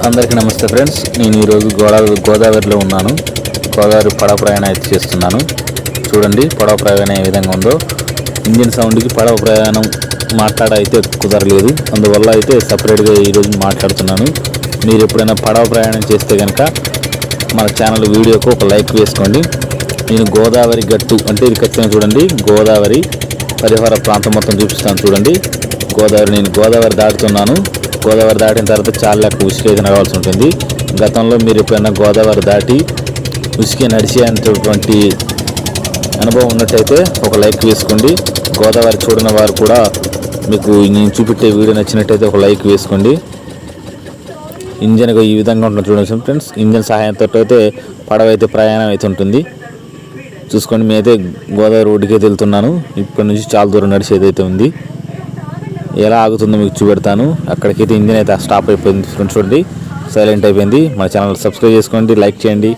అందరికీ నమస్తే ఫ్రెండ్స్. నేను ఈరోజు గోదావరిలో ఉన్నాను. గోదావరి పడవ ప్రయాణం అయితే చేస్తున్నాను. చూడండి పడవ ప్రయాణం ఏ విధంగా ఉందో. ఇంజిన్ సౌండ్కి పడవ ప్రయాణం మాట్లాడైతే కుదరలేదు, అందువల్ల అయితే సపరేట్గా ఈరోజు మాట్లాడుతున్నాను. మీరు ఎప్పుడైనా పడవ ప్రయాణం చేస్తే కనుక మన ఛానల్ వీడియోకు ఒక లైక్ వేసుకోండి. నేను గోదావరి గట్టు అంటే ఇది ఖచ్చితంగా చూడండి, గోదావరి పరివార ప్రాంతం మొత్తం చూపిస్తాను. చూడండి నేను గోదావరి దాటుతున్నాను. గోదావరి దాటిన తర్వాత చాలా ఉసుక అయితే నడవాల్సి ఉంటుంది. గతంలో మీరు ఎప్పుడైనా గోదావరి దాటి ఉసుక నడిచేంతటువంటి అనుభవం ఉన్నట్టయితే ఒక లైక్ వేసుకోండి. గోదావరి చూడని వారు కూడా మీకు నేను చూపెట్టే వీడియో నచ్చినట్టయితే ఒక లైక్ వేసుకోండి. ఇంజన్ ఈ విధంగా ఉంటుంది చూడండి ఫ్రెండ్స్. ఇంజన్ సహాయంతో అయితే పడవ అయితే ప్రయాణం అయితే ఉంటుంది. చూసుకోండి, మేమైతే గోదావరి రోడ్డుకి వెళ్తున్నాను. ఇప్పటి నుంచి చాలా దూరం నడిచేది అయితే ఉంది. ఎలా ఆగుతుందో మీకు చూపెడతాను. అక్కడికైతే ఇంజిన్ అయితే స్టాప్ అయిపోయింది ఫ్రెండ్స్. చూడండి సైలెంట్ అయిపోయింది. మన ఛానల్ సబ్స్క్రైబ్ చేసుకోండి, లైక్ చేయండి.